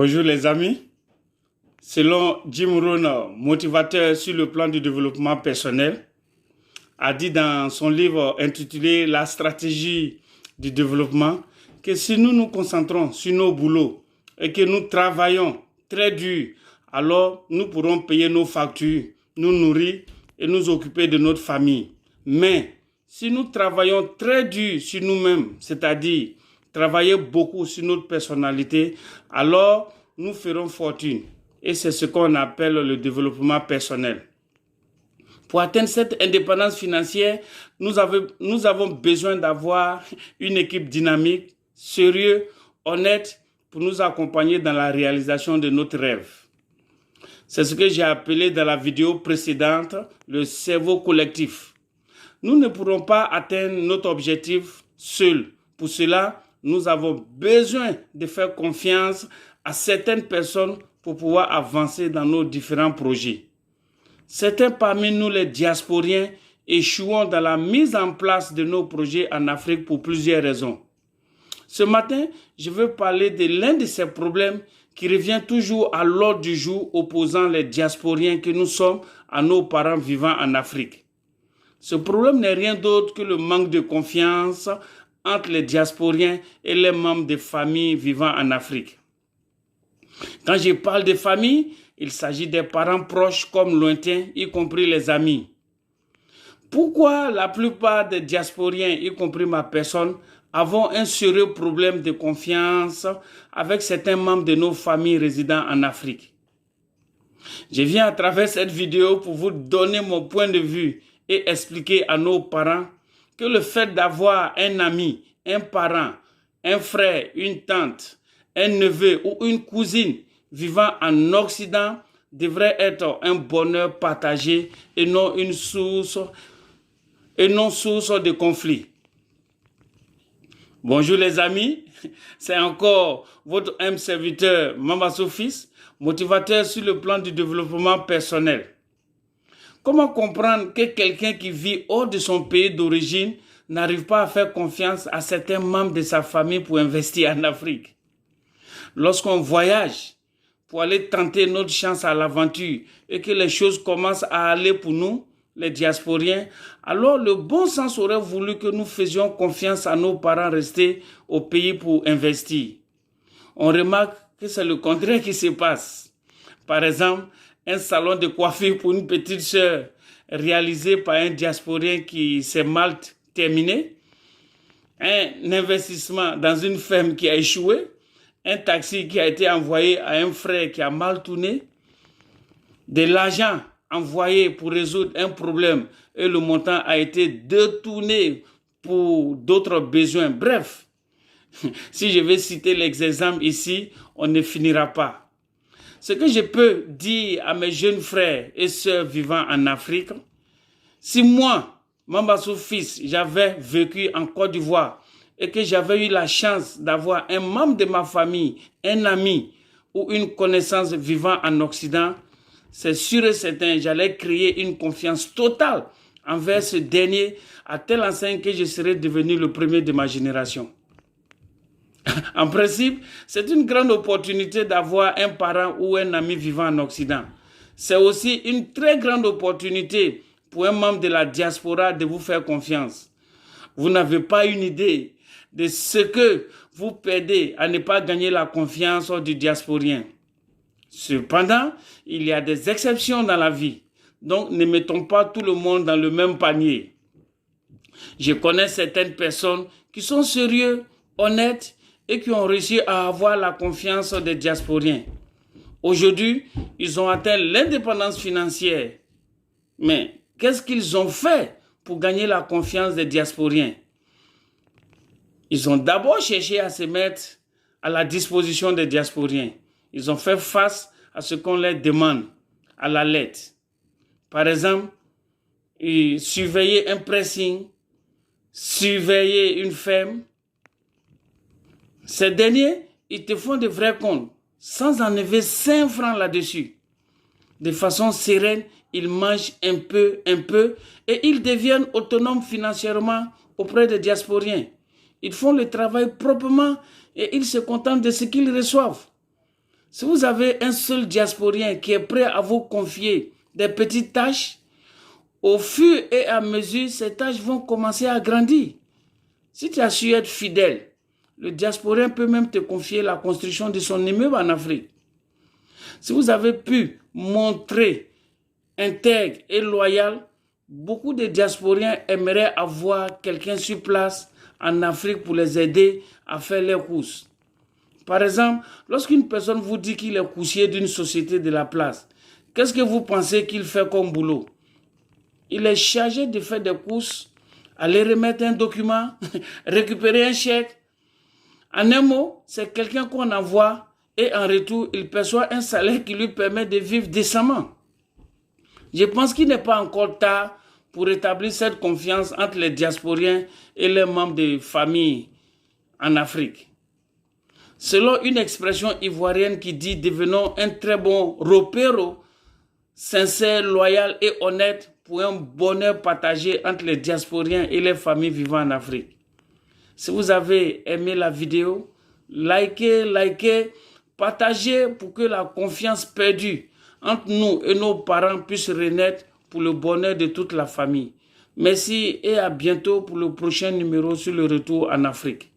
Bonjour les amis. Selon Jim Rohn, motivateur sur le plan du développement personnel, a dit dans son livre intitulé La stratégie du développement que si nous nous concentrons sur nos boulots et que nous travaillons très dur, alors nous pourrons payer nos factures, nous nourrir et nous occuper de notre famille. Mais si nous travaillons très dur sur nous-mêmes, c'est-à-dire travailler beaucoup sur notre personnalité, alors nous ferons fortune. Et c'est ce qu'on appelle le développement personnel. Pour atteindre cette indépendance financière, nous avons besoin d'avoir une équipe dynamique, sérieuse, honnête, pour nous accompagner dans la réalisation de notre rêve. C'est ce que j'ai appelé dans la vidéo précédente le cerveau collectif. Nous ne pourrons pas atteindre notre objectif seuls. Pour cela, nous avons besoin de faire confiance à certaines personnes pour pouvoir avancer dans nos différents projets. Certains parmi nous, les diasporiens, échouons dans la mise en place de nos projets en Afrique pour plusieurs raisons. Ce matin, je veux parler de l'un de ces problèmes qui revient toujours à l'ordre du jour opposant les diasporiens que nous sommes à nos parents vivant en Afrique. Ce problème n'est rien d'autre que le manque de confiance entre les diasporiens et les membres des familles vivant en Afrique. Quand je parle de famille, il s'agit des parents proches comme lointains, y compris les amis. Pourquoi la plupart des diasporiens, y compris ma personne, avons un sérieux problème de confiance avec certains membres de nos familles résidant en Afrique? Je viens à travers cette vidéo pour vous donner mon point de vue et expliquer à nos parents que le fait d'avoir un ami, un parent, un frère, une tante, un neveu ou une cousine vivant en Occident devrait être un bonheur partagé et non source de conflit. Bonjour les amis, c'est encore votre humble serviteur Mambasso Fils, motivateur sur le plan du développement personnel. Comment comprendre que quelqu'un qui vit hors de son pays d'origine n'arrive pas à faire confiance à certains membres de sa famille pour investir en Afrique? Lorsqu'on voyage pour aller tenter notre chance à l'aventure et que les choses commencent à aller pour nous, les diasporiens, alors le bon sens aurait voulu que nous faisions confiance à nos parents restés au pays pour investir. On remarque que c'est le contraire qui se passe. Par exemple, un salon de coiffure pour une petite sœur réalisé par un diasporien qui s'est mal terminé, un investissement dans une ferme qui a échoué, un taxi qui a été envoyé à un frère qui a mal tourné, de l'argent envoyé pour résoudre un problème et le montant a été détourné pour d'autres besoins. Bref, si je vais citer les exemples ici, on ne finira pas. Ce que je peux dire à mes jeunes frères et sœurs vivant en Afrique, si moi, Mambasso Fils, j'avais vécu en Côte d'Ivoire et que j'avais eu la chance d'avoir un membre de ma famille, un ami ou une connaissance vivant en Occident, c'est sûr et certain, j'allais créer une confiance totale envers ce dernier à telle enseigne que je serais devenu le premier de ma génération. En principe, c'est une grande opportunité d'avoir un parent ou un ami vivant en Occident. C'est aussi une très grande opportunité pour un membre de la diaspora de vous faire confiance. Vous n'avez pas une idée de ce que vous perdez à ne pas gagner la confiance du diasporien. Cependant, il y a des exceptions dans la vie. Donc, ne mettons pas tout le monde dans le même panier. Je connais certaines personnes qui sont sérieuses, honnêtes et qui ont réussi à avoir la confiance des diasporiens. Aujourd'hui, ils ont atteint l'indépendance financière. Mais qu'est-ce qu'ils ont fait pour gagner la confiance des diasporiens? Ils ont d'abord cherché à se mettre à la disposition des diasporiens. Ils ont fait face à ce qu'on leur demande, à la lettre. Par exemple, surveiller un pressing, surveiller une ferme. Ces derniers, ils te font de vrais comptes, sans enlever 5 francs là-dessus. De façon sereine, ils mangent un peu, et ils deviennent autonomes financièrement auprès des diasporiens. Ils font le travail proprement et ils se contentent de ce qu'ils reçoivent. Si vous avez un seul diasporien qui est prêt à vous confier des petites tâches, au fur et à mesure, ces tâches vont commencer à grandir. Si tu as su être fidèle, le diasporien peut même te confier la construction de son immeuble en Afrique. Si vous avez pu montrer intègre et loyal, beaucoup de diasporiens aimeraient avoir quelqu'un sur place en Afrique pour les aider à faire leurs courses. Par exemple, lorsqu'une personne vous dit qu'il est coursier d'une société de la place, qu'est-ce que vous pensez qu'il fait comme boulot? Il est chargé de faire des courses, aller remettre un document, récupérer un chèque. En un mot, c'est quelqu'un qu'on envoie et en retour, il perçoit un salaire qui lui permet de vivre décemment. Je pense qu'il n'est pas encore tard pour établir cette confiance entre les diasporiens et les membres de famille en Afrique. Selon une expression ivoirienne qui dit « devenons un très bon ropero, sincère, loyal et honnête pour un bonheur partagé entre les diasporiens et les familles vivant en Afrique ». Si vous avez aimé la vidéo, likez, partagez pour que la confiance perdue entre nous et nos parents puisse renaître pour le bonheur de toute la famille. Merci et à bientôt pour le prochain numéro sur le retour en Afrique.